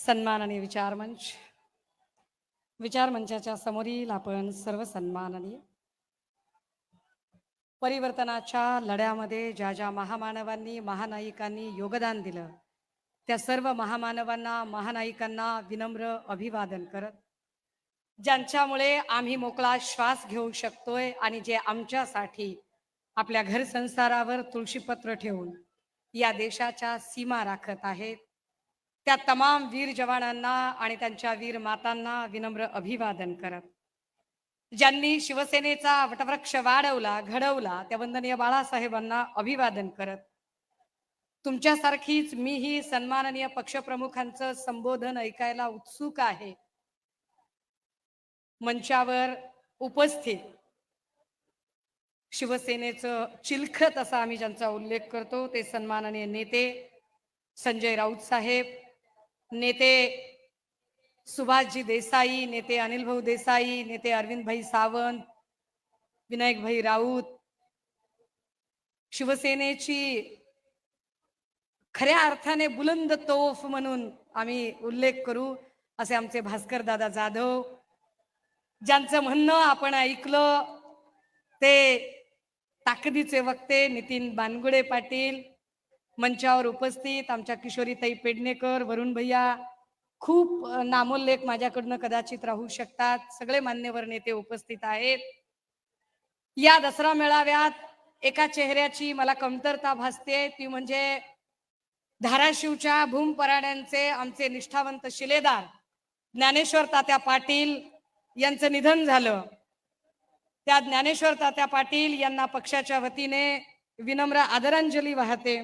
सन्मान आणि विचारमंचाच्या समोरील आपण सर्व सन्माननीय परिवर्तनाच्या लढ्यामध्ये ज्या ज्या महामानवांनी महानायिकांनी योगदान दिलं त्या सर्व महामानवांना महानायिकांना विनम्र अभिवादन करत, ज्यांच्यामुळे आम्ही मोकळा श्वास घेऊ शकतोय आणि जे आमच्यासाठी आपल्या घर संसारावर तुळशीपत्र ठेवून या देशाच्या सीमा राखत आहेत, त्या तमाम वीर जवानांना आणि त्यांच्या वीर मातांना विनम्र अभिवादन करत, ज्यांनी शिवसेनेचा वटवृक्ष वाढवला घडवला त्या वंदनीय बाळासाहेबांना अभिवादन करत, तुमच्यासारखीच मीही सन्माननीय पक्षप्रमुखांचं संबोधन ऐकायला उत्सुक आहे. मंचावर उपस्थित शिवसेनेचं चिलखत असा आम्ही ज्यांचा उल्लेख करतो ते सन्माननीय नेते संजय राऊत साहेब, नेते सुभाषजी देसाई, नेते अनिल भाऊ देसाई, नेते अरविंद भाई सावंत, विनायक भाई राऊत, शिवसेनेची खऱ्या अर्थाने बुलंद तोफ म्हणून आम्ही उल्लेख करू असे आमचे भास्कर दादा जाधव, ज्यांचं म्हणणं आपण ऐकलं ते ताकदीचे वक्ते नितीन बानगुडे पाटील, मंचावर उपस्थित आमच्या किशोरीताई पेडणेकर, वरुण भैया, खूप नामोल्लेख माझ्याकडनं कदाचित राहू शकतात, सगळे मान्यवर नेते उपस्थित आहेत. या दसरा मेळाव्यात एका चेहऱ्याची मला कमतरता भासते, ती म्हणजे धाराशिवच्या भूमपराड्यांचे आमचे निष्ठावंत शिलेदार ज्ञानेश्वर तात्या पाटील यांचं निधन झालं. त्या ज्ञानेश्वर तात्या पाटील यांना पक्षाच्या वतीने विनम्र आदरांजली वाहते,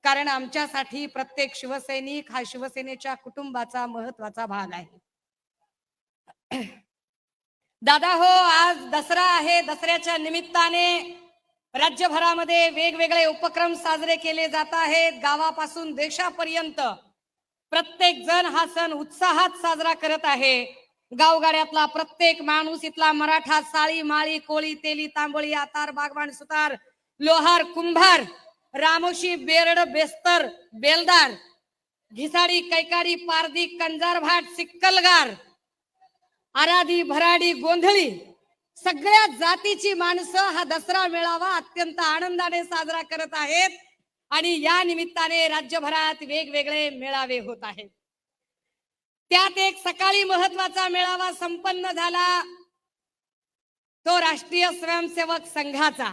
कारण आमच्यासाठी प्रत्येक शिवसैनिक हा शिवसेनेच्या कुटुंबाचा महत्वाचा भाग आहे. दादा हो, आज दसरा आहे. दसऱ्याच्या निमित्ताने राज्यभरामध्ये वेगवेगळे उपक्रम साजरे केले जात आहेत. गावापासून देशापर्यंत प्रत्येक जण हा सण उत्साहात साजरा करत आहे. गावगाड्यातला प्रत्येक माणूस, इथला मराठा, साळी माळी कोळी तेली तांबोळी आतार बागवान सुतार लोहार कुंभार रामोशी बेरड बेस्तर बेलदार घिसाडी कैकाडी पारधी कंजार भाट सिक्कलगार आराधी भराडी गोंधळी सगळ्या जातीची माणसं हा दसरा मेळावा अत्यंत आनंदाने साजरा करत आहेत आणि या निमित्ताने राज्यभरात वेगवेगळे मेळावे होत आहेत. त्यात एक सकाळी महत्वाचा मेळावा संपन्न झाला, तो राष्ट्रीय स्वयंसेवक संघाचा.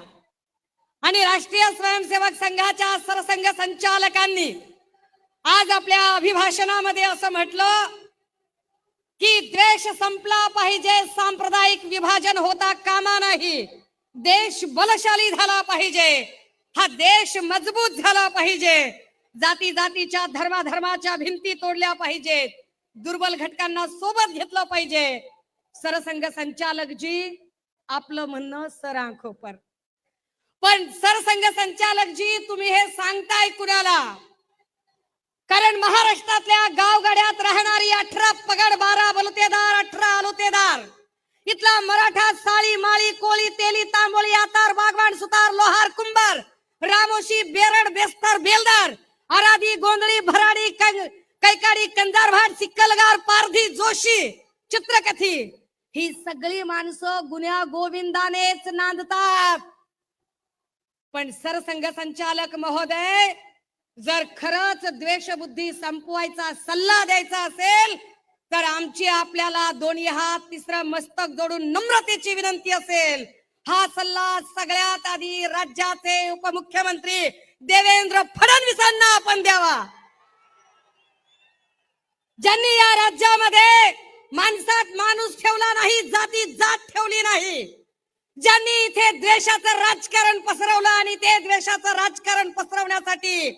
आणि राष्ट्रीय स्वयंसेवक संघाच्या सरसंघ संचालकांनी आज आपल्या अभिभाषणामध्ये असं म्हटलं की द्वेष संपला पाहिजे, सांप्रदायिक विभाजन होता कामा नाही, देश बलशाली झाला पाहिजे, हा देश मजबूत झाला पाहिजे, जाती जातीच्या धर्माधर्माच्या भिंती तोडल्या पाहिजेत, दुर्बल घटकांना सोबत घेतलं पाहिजे. सरसंघ संचालक जी आपलं म्हणणं सर आंखो पर, पण सरसंघ संचालक जी तुम्ही हे सांगताय कुणाला? कारण महाराष्ट्रातल्या गावगाड्यात राहणारी 18 पगड 12 बलुतेदार 18 आलुतेदार इथला मराठा साळी माळी कोळी तेली तांबोळी आतार बागवान सुतार लोहार कुंभार रामोशी बेरड बेस्तर बेलदार आराधी गोंधळी भराडी कैकाडी कंजारभाट सिक्कलगार पारधी जोशी चित्रकथी ही सगळी माणसं गुन्ह्या गोविंदानेच नांदतात. पण सरसंघ संचालक महोदय, जर खरंच द्वेषबुद्धी संपवायचा सल्ला द्यायचा असेल तर आमची आपल्याला दोन्ही हात तिसरं मस्तक जोडून नम्रतेची विनंती असेल, हा सल्ला सगळ्यात आधी राज्याचे उपमुख्यमंत्री देवेंद्र फडणवीसांना आपण द्यावा, ज्यांनी या राज्यामध्ये माणसात माणूस ठेवला नाही, जातीत जात ठेवली नाही, ज्यांनी इथे द्वेषाचं राजकारण पसरवलं आणि ते द्वेषाचं राजकारण पसरवण्यासाठी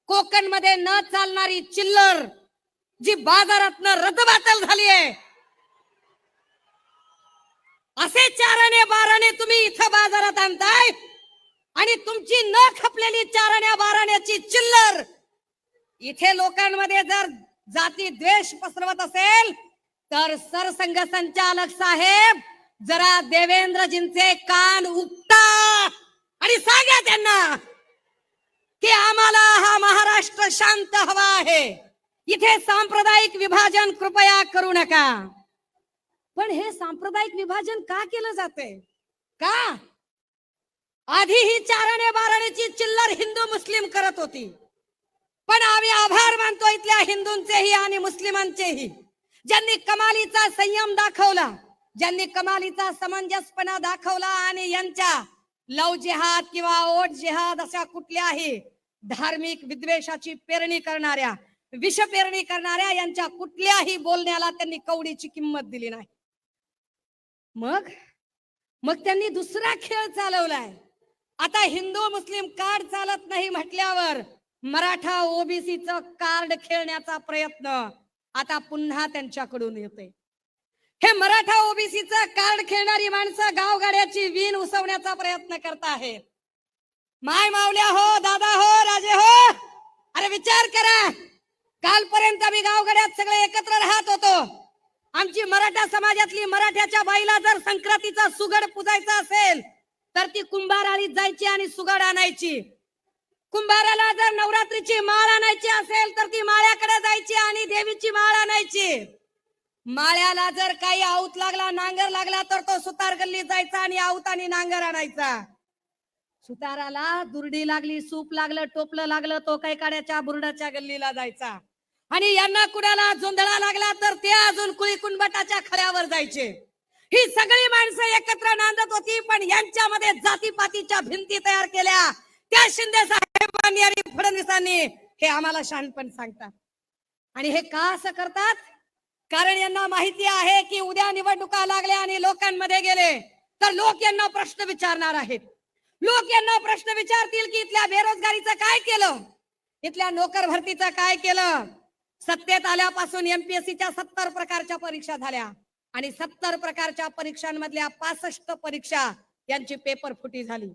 कोकण मध्ये न चालणारी चिल्लर जी बाजारातनं रद्दबातल झाली आहे, असे 4 आणे 12 आणे तुम्ही इथं बाजारात आणताय आणि तुमची न खपलेली 4 आण्या 12 आण्याची चिल्लर इथे लोकांमध्ये जर जाती द्वेष पसरवत असेल तर सरसंघ संचालक साहेब जरा देवेंद्रजींचे कान उपटा आणि सांगा त्यांना की आम्हाला हा महाराष्ट्र शांत हवा आहे, इथे सांप्रदायिक विभाजन कृपया करू नका. पण हे सांप्रदायिक विभाजन का केलं जाते? का? आधी ही 4 आणे 12 आण्याची चिल्लर हिंदू मुस्लिम करत होती. पण आम्ही आभार मानतो इथल्या हिंदूंचेही आणि मुस्लिमांचेही, ज्यांनी कमालीचा संयम दाखवला, ज्यांनी कमालीचा समंजसपणा दाखवला आणि यांच्या लव जिहाद किंवा ओट जिहाद अशा कुठल्याही धार्मिक विद्वेषाची पेरणी करणाऱ्या, विष पेरणी करणाऱ्या यांच्या कुठल्याही बोलण्याला त्यांनी कवडीची किंमत दिली नाही. मग मग त्यांनी दुसरा खेळ चालवलाय. आता हिंदू मुस्लिम कार्ड चालत नाही म्हटल्यावर मराठा ओबीसीचं कार्ड खेळण्याचा प्रयत्न आता पुन्हा त्यांच्याकडून येते. हे मराठा ओबीसीचं कार्ड खेळणारी माणसं गावगाड्याची वीण उसवण्याचा प्रयत्न करत आहेत. माय मावल्या हो, दादा हो, राजे हो, अरे विचार करा. कालपर्यंत आम्ही गावगाड्यात सगळे एकत्र राहत होतो. आमची मराठा समाजातली मराठ्याच्या बाईला जर संक्रांतीचा सुगड पुजायचा असेल तर ती कुंभाराळीत जायची आणि सुगड आणायची. कुंभाराला जर नवरात्रीची माळ आणायची असेल तर ती माळ्याकडे जायची आणि देवीची माळ आणायची. माळ्याला जर काही आऊत लागला, नांगर लागला तर तो सुतार गल्लीत जायचा आणि आऊत आणि नांगर आणायचा. सुताराला दुर्डी लागली, सूप लागलं, टोपलं लागलं, तो काही काड्याच्या बुरडाच्या गल्लीला जायचा. आणि यांना कुणाला जोंधळा लागला तर ते अजून कुळी कुणबटाच्या खड्यावर जायचे. ही सगळी माणसं एकत्र नांदत होती. पण यांच्यामध्ये जातीपातीच्या भिंती तयार केल्या त्या शिंदे साहेबांनी आणि फडणवीसांनी. हे आम्हाला शहाणपण सांगतात. आणि हे का असं करतात? कारण यांना माहिती आहे की उद्या निवडणुका लागल्या आणि लोकांमध्ये गेले तर लोक यांना प्रश्न विचारणार आहेत. लोक यांना प्रश्न विचारतील की इथल्या बेरोजगारीचं काय केलं, इथल्या नोकर भरतीचं काय केलं. सत्तेत आल्यापासून एमपीएससीच्या 70 प्रकारच्या परीक्षा झाल्या आणि 70 प्रकारच्या परीक्षांमधल्या 65 परीक्षा यांची पेपर फुटी झाली.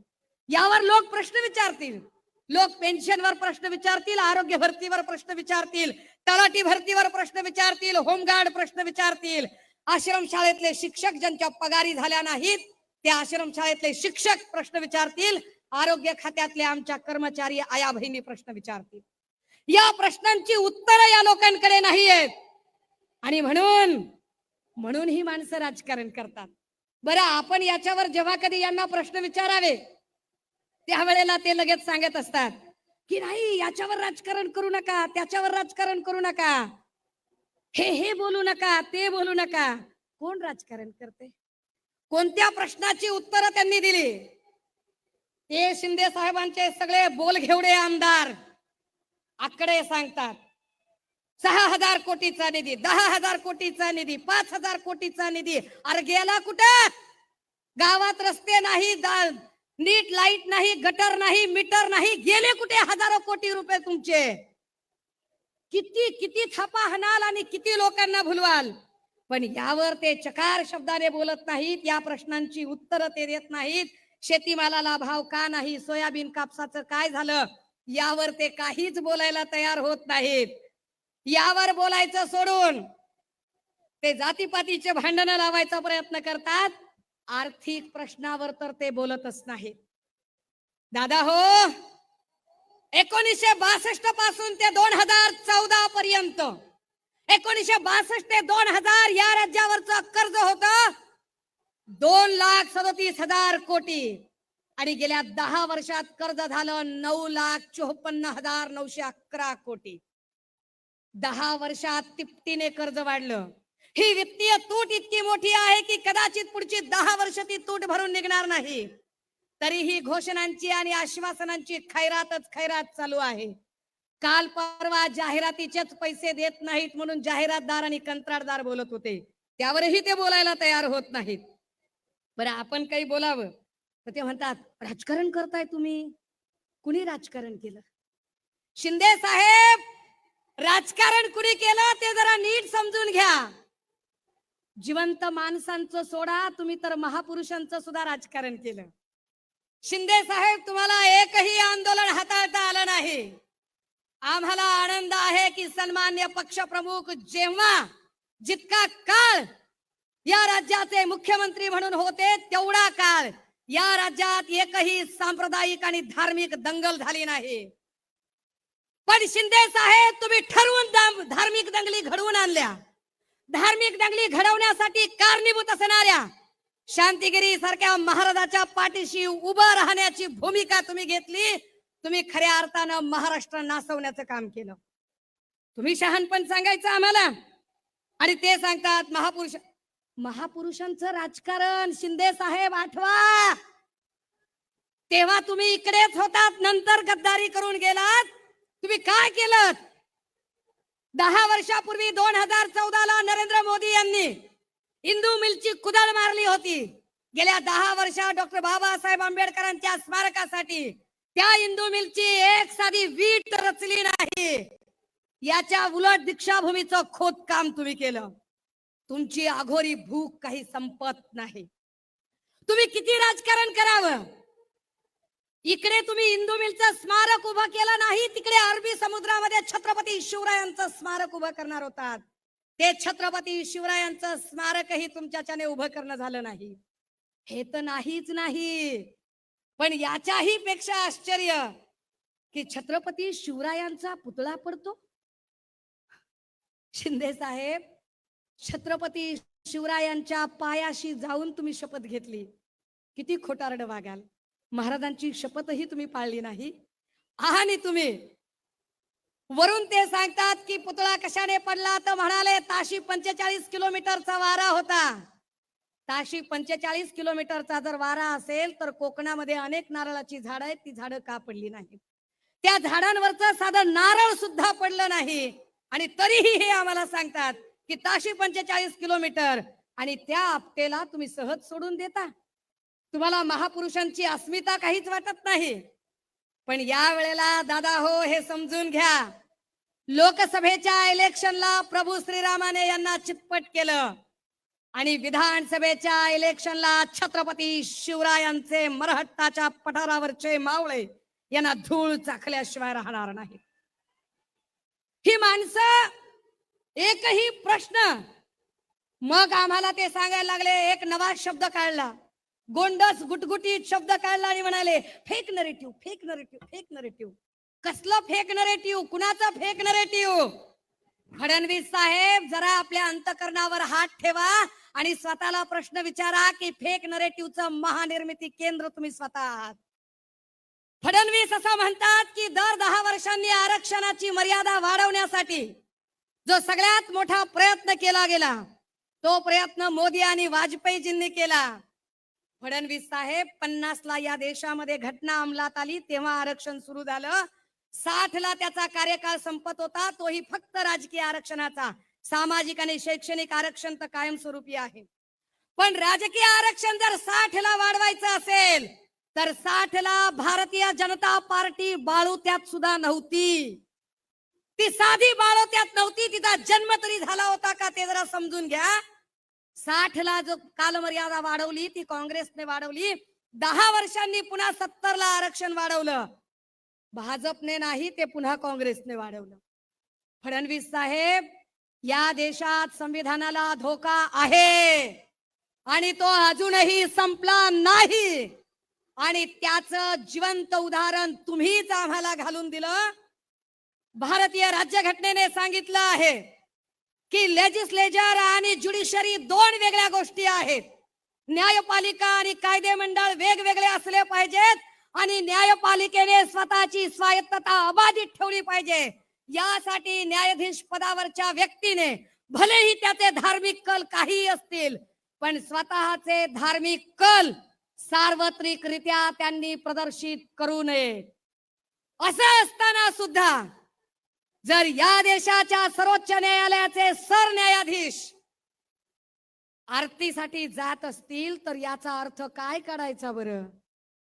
यावर लोक प्रश्न विचारतील. लोक पेन्शनवर प्रश्न विचारतील, आरोग्य भरतीवर प्रश्न विचारतील, तलाठी भरतीवर प्रश्न विचारतील, होमगार्ड प्रश्न विचारतील. आश्रमशाळेतले शिक्षक ज्यांच्या पगारी झाल्या नाहीत त्या आश्रमशाळेतले शिक्षक प्रश्न विचारतील. आरोग्य खात्यातले आमच्या कर्मचारी आया बहिणी प्रश्न विचारतील. या प्रश्नांची उत्तरं या लोकांकडे नाही आहेत. आणि म्हणून ही माणसं राजकारण करतात. बरं, आपण याच्यावर जेव्हा कधी यांना प्रश्न विचारावे त्यावेळेला ते लगेच सांगत असतात की नाही, याच्यावर राजकारण करू नका, त्याच्यावर राजकारण करू नका, हे बोलू नका, ते बोलू नका. कोण राजकारण करते? कोणत्या प्रश्नाची उत्तरं त्यांनी दिली? ते शिंदे साहेबांचे सगळे बोलघेवडे आमदार आकडे सांगतात. 6,000 कोटीचा निधी, 10,000 कोटीचा निधी, 5,000 कोटीचा निधी. अरे गेला कुठं? गावात रस्ते नाही, नीट लाईट नाही, गटर नाही, मीटर नाही. गेले कुठे हजारो कोटी रुपये तुमचे? किती किती थापा हाणाल आणि किती लोकांना भुलवाल. पण यावर ते चकार शब्दाने बोलत नाहीत. या प्रश्नांची उत्तरं ते देत नाहीत. शेतीमालाला भाव का नाही, सोयाबीन कापसाचं काय झालं, यावर ते काहीच बोलायला तयार होत नाहीत. यावर बोलायचं सोडून ते जातीपातीचे भांडण लावायचा प्रयत्न करतात. आर्थिक प्रश्नावर तर ते बोलतच नाहीत. दादा हो, 1962 पासून ते 2014 पर्यंत, 1962 ते 2000 या राज्यावरचं कर्ज होतं 2,37,000 कोटी आणि गेल्या 10 वर्षात कर्ज झालं 9,54,911 कोटी. 10 वर्षात तिपटीने कर्ज वाढलं. ही वित्तीय तूट इतकी मोठी आहे की कदाचित पुढची 10 वर्ष ती तूट भरून निघणार नाही. तरीही घोषणांची आणि आश्वासनांची खैरात चालू आहे. काल परवा जाहिरातीचेच पैसे देत नाहीत म्हणून जाहिरातदार आणि कंत्राटदार बोलत होते. त्यावरही ते बोलायला तयार होत नाहीत. बरं, आपण काही बोलावं तर ते म्हणतात राजकारण करताय तुम्ही. कुणी राजकारण केलं? शिंदे साहेब, राजकारण कुणी केलं ते जरा नीट समजून घ्या. जिवंत माणसांचं सोडा, तुम्ही तर महापुरुषांचं सुद्धा राजकारण केलं. शिंदे साहेब, तुम्हाला एकही आंदोलन हाताळता आलं नाही. आम्हाला आनंद आहे की सन्मान्य पक्षप्रमुख जेव्हा जितका काळ या राज्याचे मुख्यमंत्री म्हणून होते तेवढा काळ या राज्यात एकही सांप्रदायिक आणि धार्मिक दंगल झाली नाही. पण शिंदे साहेब तुम्ही ठरवून धार्मिक दंगली घडवून आणल्या. धार्मिक दंगली घडवण्यासाठी कारणीभूत असणाऱ्या शांतिगिरी सारख्या महाराजाच्या पाठीशी उभं राहण्याची भूमिका तुम्ही घेतली. तुम्ही खऱ्या अर्थानं महाराष्ट्र नासवण्याचं काम केलं. तुम्ही शहाणपण सांगायचं आम्हाला आणि ते सांगतात महापुरुषांचं राजकारण. शिंदे साहेब आठवा, तेव्हा तुम्ही इकडेच होतात, नंतर गद्दारी करून गेलात. तुम्ही काय केलं? 10 वर्षापूर्वी 2014ला नरेंद्र मोदी यांनी हिंदू मिलची कुदळ मारली होती. गेल्या 10 वर्षात डॉक्टर बाबासाहेब आंबेडकरांच्या स्मारकासाठी त्या हिंदू मिलची एक साधी वीट रचली नाही. याच्या उलट दीक्षाभूमीचं खोदकाम तुम्ही केलं. तुमची अघोरी भूक काही संपत नाही. तुम्ही किती राजकारण करावं? इकडे तुम्ही हिंदू मिलचं स्मारक उभं केलं नाही, तिकडे अरबी समुद्रामध्ये छत्रपती शिवरायांचं स्मारक उभं करणार होतात. ते छत्रपती शिवरायांचं स्मारकही तुमच्याच्याने उभं करणं झालं नाही. हे तर नाहीच नाही, पण याच्याही पेक्षा आश्चर्य की छत्रपती शिवरायांचा पुतळा पडतो. शिंदे साहेब, छत्रपती शिवरायांच्या पायाशी जाऊन तुम्ही शपथ घेतली. किती खोटारड वागाल. महाराजांची शपथही तुम्ही पाळली नाही. आणि तुम्ही वरून ते सांगतात की पुतळा कशाने पडला, तर म्हणाले ताशी 45 किलोमीटरचा वारा होता. ताशी 45 किलोमीटरचा जर वारा असेल तर कोकणामध्ये अनेक नारळाची झाडं आहेत, ती झाडं का पडली नाही? त्या झाडांवरचं साधं नारळ सुद्धा पडलं नाही. आणि तरीही हे आम्हाला सांगतात की ताशी 45 किलोमीटर, आणि त्या आपटेला तुम्ही सहज सोडून देता. तुम्हाला महापुरुषांची अस्मिता काहीच वाटत नाही. पण या वेळेला दादा हो, हे समजून घ्या, लोकसभेच्या इलेक्शनला प्रभू श्रीरामाने यांना चितपट केलं आणि विधानसभेच्या इलेक्शनला छत्रपती शिवरायांचे मरहट्टाच्या पठारावरचे मावळे यांना धूळ चाखल्याशिवाय राहणार नाही. ही माणसं एकही प्रश्न, मग आम्हाला ते सांगायला लागले. एक नवा शब्द काढला, गोंडस गुटगुटीत शब्द काढला आणि म्हणाले fake narrative, fake narrative, fake narrative. कसलं फेक नरेटिव्ह? कुणाचं फेक नरेटिव्ह? फडणवीस साहेब, जरा आपल्या अंतकरणावर हात ठेवा आणि स्वतःला प्रश्न विचारा की फेक नरेटिव्हचं महानिर्मिती केंद्र तुम्ही स्वतः आहात. फडणवीस असं म्हणतात की दर 10 वर्षांनी आरक्षणाची मर्यादा वाढवण्यासाठी जो सगळ्यात मोठा प्रयत्न केला गेला, तो प्रयत्न मोदी आणि वाजपेयीजींनी केला. फडणवीस साहेब, 50ला या देशामध्ये घटना अंमलात आली तेव्हा आरक्षण सुरू झालं. 60ला त्याचा कार्यकाळ संपत होता, तोही फक्त राजकीय आरक्षणाचा. सामाजिक आणि शैक्षणिक आरक्षण तर कायमस्वरूपी आहे. पण राजकीय आरक्षण जर 60ला वाढवायचं असेल तर 60ला भारतीय जनता पार्टी बाळोत्यात सुद्धा नव्हती. ती साधी बाळोत्यात नव्हती, तिचा जन्म तरी झाला होता का ते जरा समजून घ्या. 60ला जो कालमर्यादा वाढवली ती काँग्रेसने वाढवली. 10 वर्षांनी पुन्हा 70ला आरक्षण वाढवलं. भाजपने नाही, ते पुन्हा काँग्रेसने वाढवलं. फडणवीस साहेब, या देशात संविधानाला धोका आहे आणि तो अजूनही संपला नाही. आणि त्याचं जिवंत उदाहरण तुम्हीच आम्हाला घालून दिलं. भारतीय राज्यघटनेने सांगितलं आहे की लेजिस्लेचर आणि ज्युडिशरी 2 वेगळ्या गोष्टी आहेत. न्यायपालिका आणि कायदे मंडळ वेगवेगळे असले पाहिजेत आणि न्यायपालिकेने स्वतःची स्वायत्तता अबाधित ठेवली पाहिजे. यासाठी न्यायाधीश पदावरच्या व्यक्तीने भलेही त्याचे धार्मिक कल काही असतील, पण स्वतःचे धार्मिक कल सार्वत्रिकरित्या त्यांनी प्रदर्शित करू नये. असं असताना सुद्धा जर या देशाच्या सर्वोच्च न्यायालयाचे सरन्यायाधीश आरतीसाठी जात असतील तर याचा अर्थ काय काढायचा बरं?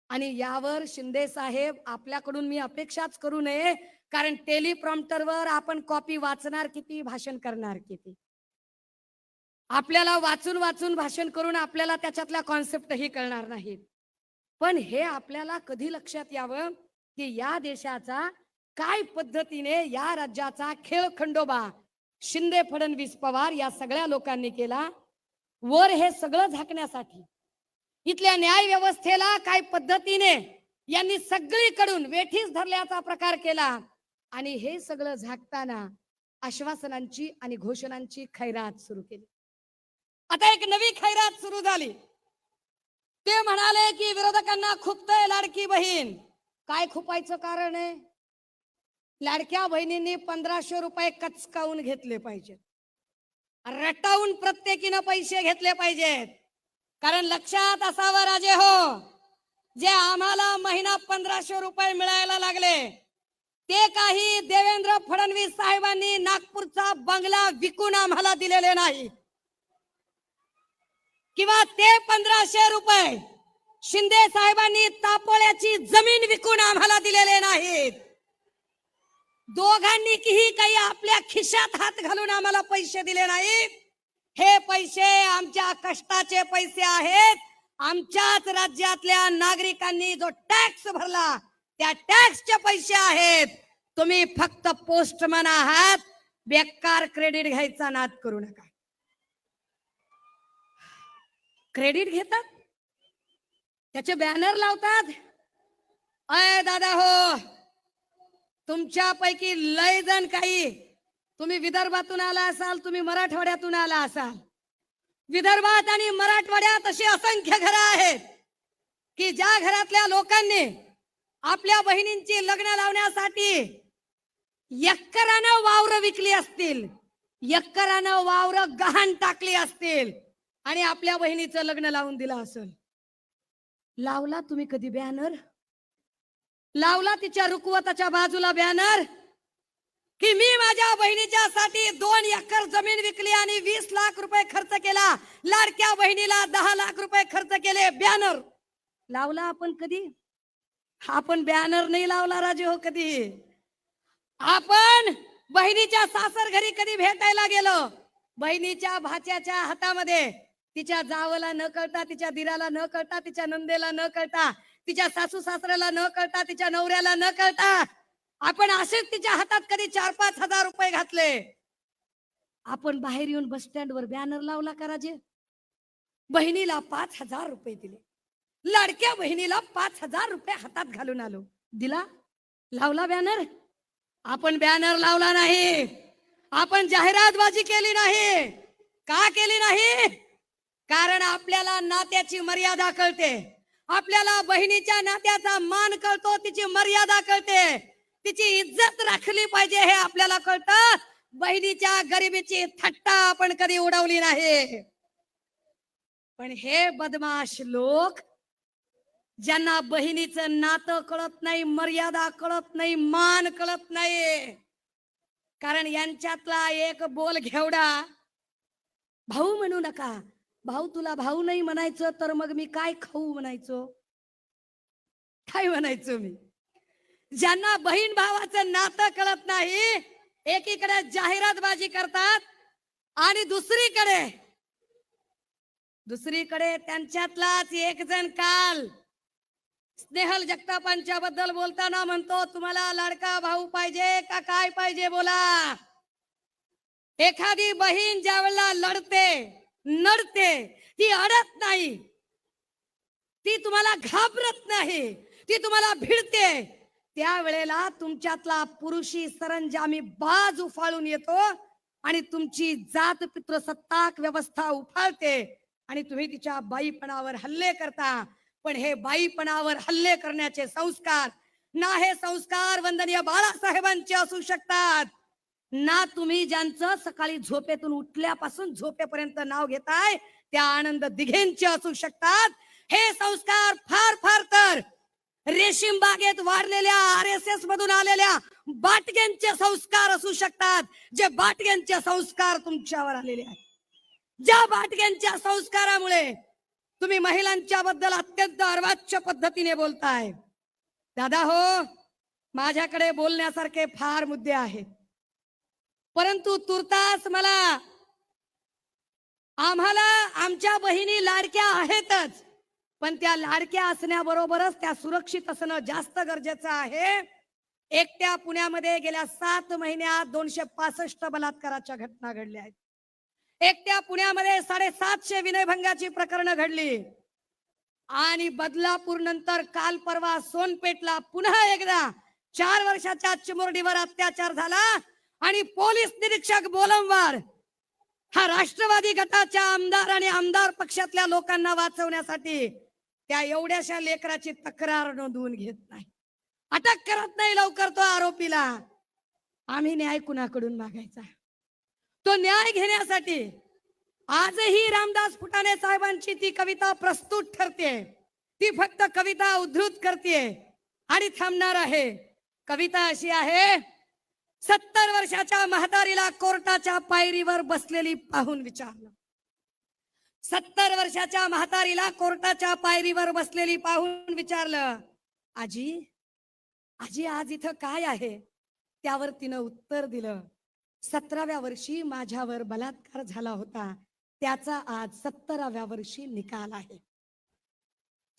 आणि यावर शिंदे साहेब, आपल्याकडून मी अपेक्षाच करू नये, कारण टेलिप्रॉम्प्टरवर आपण कॉपी वाचणार किती, भाषण करणार किती. आपल्याला वाचून वाचून भाषण करून आपल्याला त्याच्यातल्या कॉन्सेप्टही कळणार नाहीत. पण हे आपल्याला कधी लक्षात यावं की या देशाचा काय पद्धतीने, या राज्याचा खेळखंडोबा शिंदे, फडणवीस, पवार या सगळ्या लोकांनी केला. वर हे सगळं झाकण्यासाठी इथल्या न्याय व्यवस्थेला काय पद्धतीने यांनी सगळीकडून वेठीस धरल्याचा प्रकार केला. आणि हे सगळं झाकताना आश्वासनांची आणि घोषणांची खैरात सुरू केली. आता एक नवी खैरात सुरू झाली. ते म्हणाले की विरोधकांना खुपतय लाडकी बहीण. काय खुपायचं कारण आहे? लाडक्या बहिणींनी 1500 रुपये कचकावून घेतले पाहिजेत, रटावून प्रत्येकीनं पैसे घेतले पाहिजेत. कारण लक्षात असावं राजे हो, जे आम्हाला महिना 1500 रुपये मिळायला लागले ते काही देवेंद्र फडणवीस साहेबांनी नागपूरचा बंगला विकून आम्हाला दिलेले नाही, किंवा ते 1500 रुपये शिंदे साहेबांनी तापोळ्याची जमीन विकून आम्हाला दिलेले नाहीत. दोघांनीही काही आपल्या खिशात हात घालून आम्हाला पैसे दिले नाहीत. हे पैसे आमच्या कष्टाचे पैसे आहेत. आमच्याच राज्यातल्या नागरिकांनी जो टॅक्स भरला त्या टॅक्सचे पैसे आहेत. तुम्ही फक्त पोस्टमन आहात, बेकार क्रेडिट घ्यायचा नाद करू नका. क्रेडिट घेतात, त्याचे बॅनर लावतात. अय दादा हो, तुमच्यापैकी लय जण काही तुम्ही विदर्भातून आला असाल, तुम्ही मराठवाड्यातून आला असाल. विदर्भात आणि मराठवाड्यात अशी असंख्य घरं आहेत की ज्या घरातल्या लोकांनी आपल्या बहिणींची लग्न लावण्यासाठी एकरानं वावर विकली असतील, एकरानं वावर गहाण टाकली असतील आणि आपल्या बहिणीचं लग्न लावून दिलं असेल. लावला तुम्ही कधी बॅनर? लावला तिच्या रुकवताच्या बाजूला बॅनर की मी माझ्या बहिणीच्या साठी 2 एकर जमीन विकली आणि 20 लाख रुपये खर्च केला, लाडक्या बहिणीला 10 लाख रुपये खर्च केले? बॅनर लावला आपण कधी? आपण बॅनर नाही लावला राजे हो कधी. आपण बहिणीच्या सासर घरी कधी भेटायला गेलो, बहिणीच्या भाच्याच्या हातामध्ये तिच्या जावला न कळता, तिच्या दिराला न कळता, तिच्या नंदेला न कळता, तिच्या सासू सासऱ्याला न कळता, तिच्या नवऱ्याला न कळता आपण असेच तिच्या हातात कधी 4-5 हजार रुपये घातले. आपण बाहेर येऊन बस स्टँडवर बॅनर लावला का राजे? बहिणीला 5000 रुपये दिले, लाडक्या बहिणीला 5000 रुपये हातात घालून आलो. दिला? लावला बॅनर? आपण बॅनर लावला नाही. आपण जाहिरातबाजी केली नाही. का केली नाही? कारण आपल्याला नात्याची मर्यादा कळते, आपल्याला बहिणीच्या नात्याचा मान कळतो, तिची मर्यादा कळते, तिची इज्जत राखली पाहिजे हे आपल्याला कळतं. बहिणीच्या गरिबीची थट्टा आपण कधी उडवली नाही. पण हे बदमाश लोक, ज्यांना बहिणीचं नातं कळत नाही, मर्यादा कळत नाही, मान कळत नाही, कारण यांच्यातला एक बोल घेवडा, भाऊ म्हणू नका. भाऊ तुला भाऊ नाही म्हणायचं तर मग मी काय खाऊ म्हणायचो? काय म्हणायचो मी? ज्यांना बहीण भावाचं नातं कळत नाही, एकीकडे जाहिरातबाजी करतात आणि दुसरीकडे त्यांच्यातलाच एक जण काल स्नेहल जगतापांच्या बद्दल बोलताना म्हणतो, तुम्हाला लाडका भाऊ पाहिजे का काय पाहिजे बोला. एखादी बहीण ज्यावेळेला नडते ती अडत नाही, ती तुम्हाला घाबरत नाही, ती तुम्हाला भिडते, त्यावेळेला तुमच्यातला पुरुषी सरंजामी बाज उफाळून येतो आणि तुमची जात पितृसत्ताक व्यवस्था उफाळते आणि तुम्ही तिच्या बाईपणावर हल्ले करता. पण हे बाईपणावर हल्ले करण्याचे संस्कार ना हे संस्कार वंदनीय बाळासाहेबांचे असू शकतात, ना तुम्ही ज्यांचं सकाळी झोपेतून उठल्यापासून झोपेपर्यंत नाव घेताय त्या आनंद दिघेंचे असू शकतात. हे संस्कार फार फार तर रेशीम बागेत वाढलेल्या RSS मधून आलेल्या बाटग्यांचे संस्कार असू शकतात, जे बाटग्यांचे संस्कार तुमच्यावर आलेले आहेत, ज्या बाटग्यांच्या संस्कारामुळे तुम्ही महिलांच्या बद्दल अत्यंत अर्वाच्य पद्धतीने बोलताय. दादा हो, माझ्याकडे बोलण्यासारखे फार मुद्दे आहेत, परंतु तुर्तास आम्हाला आमच्या बहिणी लाडक्या आहेतच, पण त्या लाडक्या असण्याबरोबरच त्या सुरक्षित असणं जास्त गरजेचं आहे. एकट्या पुण्यामध्ये गेल्या 7 महिन्यात 265 बलात्काराच्या घटना घडल्या आहेत. एकट्या पुण्यामध्ये 750 विनयभंगाची प्रकरणं घडली आणि बदलापूर नंतर काल परवा सोनपेठला पुन्हा एकदा 4 वर्षाच्या चिमुरडीवर अत्याचार झाला आणि पोलीस निरीक्षक बोलंवार हा राष्ट्रवादी गटाच्या आमदार आणि आमदार पक्षातल्या लोकांना वाचवण्यासाठी त्या एवढ्याशा लेकराची तक्रार नोंदवून घेत नाही, अटक करत नाही लवकर तो आरोपीला. आम्ही न्याय कुणाकडून मागायचा? तो न्याय घेण्यासाठी आजही रामदास फुटाणे साहेबांची ती कविता प्रस्तुत ठरते. ती फक्त कविता उद्धृत करते आणि थांबणार आहे. कविता अशी आहे, 70 वर्षाच्या म्हातारीला कोर्टाच्या पायरीवर बसलेली पाहून विचारलं. 70 वर्षाच्या म्हातारीला कोर्टाच्या पायरीवर बसलेली पाहून विचारलं, आजी आजी आज इथं काय आहे? त्यावर तिनं उत्तर दिलं, 17व्या वर्षी माझ्यावर बलात्कार झाला होता, त्याचा आज 17व्या वर्षी निकाल आहे.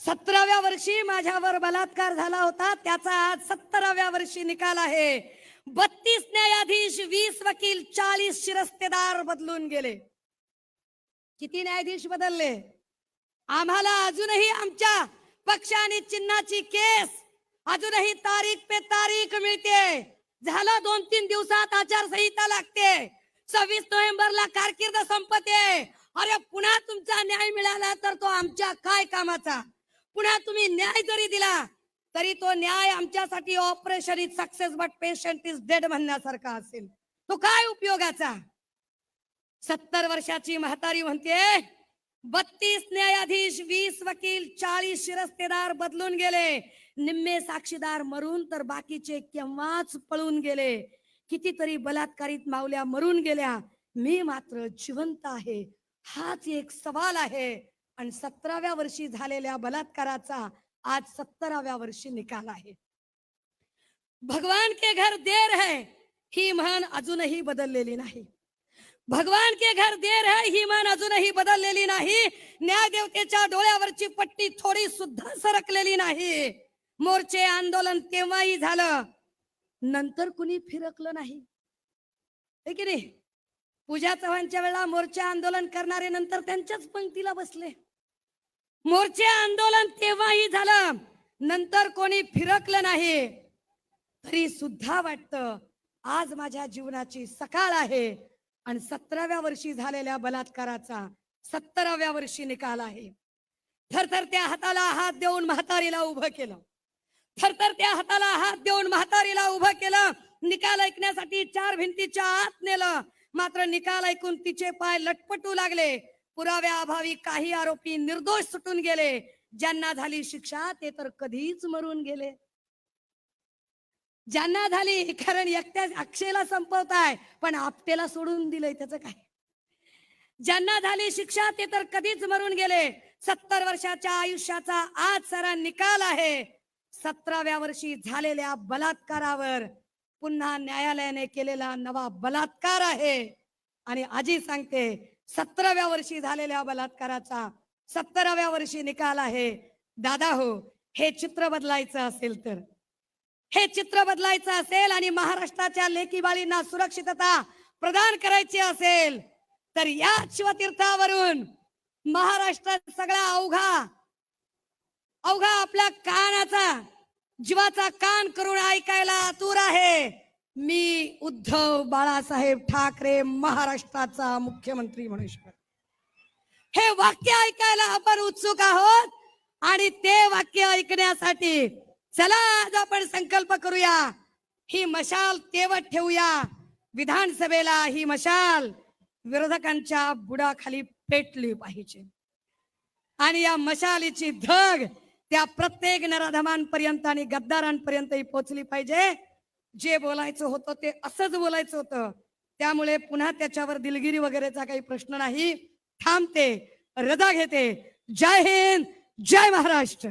17व्या वर्षी माझ्यावर बलात्कार झाला होता, त्याचा आज 17व्या वर्षी निकाल आहे. 32 न्यायाधीश, 20 वकील, 40 शिरस्तेदार बदलून गेले. किती न्यायाधीश बदलले? आम्हाला अजूनही आमच्या पक्ष आणि चिन्हाची केस अजूनही तारीख पे तारीख मिळते. झालं 2-3 दिवसात आचारसंहिता लागते. 26 नोव्हेंबरला कारकीर्द संपते. अरे पुन्हा तुमचा न्याय मिळाला तर तो आमच्या काय कामाचा? पुन्हा तुम्ही न्याय जरी दिला तरी तो न्याय आमच्यासाठी operation is success but patient is dead म्हणण्यासारखा असेल. तो काय उपयोगाचा? 70 वर्षाची म्हातारी म्हणते, 32 न्यायाधीश, 20 वकील, 40 शिरस्तेदार बदलून गेले. निम्मे साक्षीदार मरून तर बाकीचे केव्हाच पळून गेले. कितीतरी बलात्कारित मावल्या मरून गेल्या, मी मात्र जिवंत आहे. हाच एक सवाल आहे. आणि 17व्या वर्षी झालेल्या बलात्काराचा आज 17व्या वर्षी निकाल आहे. भगवान के घर देर है ही म्हण अजूनही बदललेली नाही. भगवान के घर देर है ही म्हण अजूनही बदललेली नाही. न्यायदेवतेच्या डोळ्यावरची पट्टी थोडी सुद्धा सरकलेली नाही. मोर्चे आंदोलन तेव्हाही झालं, नंतर कुणी फिरकलं नाही, हे की नाही? पूजा चव्हाणच्या वेळेला मोर्चे आंदोलन करणारे नंतर त्यांच्याच पंक्तीला बसले. मोर्चे आंदोलन तेव्हाही झालं, नंतर कोणी फिरकलं नाही. तरी सुद्धा वाटतं आज माझ्या जीवनाची सकाळ आहे आणि 17व्या वर्षी झालेल्या बलात्काराचा 17व्या वर्षी निकाल आहे. थरथरत्या हाताला हात देऊन म्हातारीला उभं केलं. थरथरत्या हाताला हात देऊन म्हातारीला उभं केलं. निकाल ऐकण्यासाठी 4 भिंतीच्या आत नेलं. मात्र निकाल ऐकून तिचे पाय लटपटू लागले. पुराव्या अभावी काही आरोपी निर्दोष सुटून गेले. ज्यांना झाली शिक्षा ते तर कधीच मरून गेले. ज्यांना झाली, कारण एकट्या अक्षयला संपवताय पण आपटेला सोडून दिलंय, त्याचं काय? ज्यांना झाली शिक्षा ते तर कधीच मरून गेले. 70 वर्षाच्या आयुष्याचा आज सारा निकाल आहे. 17व्या वर्षी झालेल्या बलात्कारावर पुन्हा न्यायालयाने केलेला नवा बलात्कार आहे. आणि आजी सांगते 17व्या वर्षी झालेल्या बलात्काराचा 17व्या वर्षी निकाल आहे. दादा हो, हे चित्र बदलायचं असेल तर, हे चित्र बदलायचं असेल आणि महाराष्ट्राच्या लेकी बाळींना सुरक्षितता प्रदान करायची असेल तर या शिवतीर्थावरून महाराष्ट्रात सगळा अवघा आपल्या कानाचा, जीवाचा कान करून ऐकायला आतुर आहे. मी उद्धव बाळासाहेब ठाकरे महाराष्ट्राचा मुख्यमंत्री म्हणून हे वाक्य ऐकायला आपण उत्सुक आहोत. आणि ते वाक्य ऐकण्यासाठी चला आज आपण संकल्प करूया, ही मशाल तेवत ठेवूया. विधानसभेला ही मशाल विरोधकांच्या बुडाखाली पेटली पाहिजे आणि या मशालीची धग त्या प्रत्येक नराधमांपर्यंत आणि गद्दारांपर्यंतही पोहोचली पाहिजे. जे बोलायचं होतं ते असंच बोलायचं होतं. त्यामुळे पुन्हा त्याच्यावर दिलगिरी वगैरेचा काही प्रश्न नाही. थांबते, रजा घेते. जय हिंद, जय महाराष्ट्र.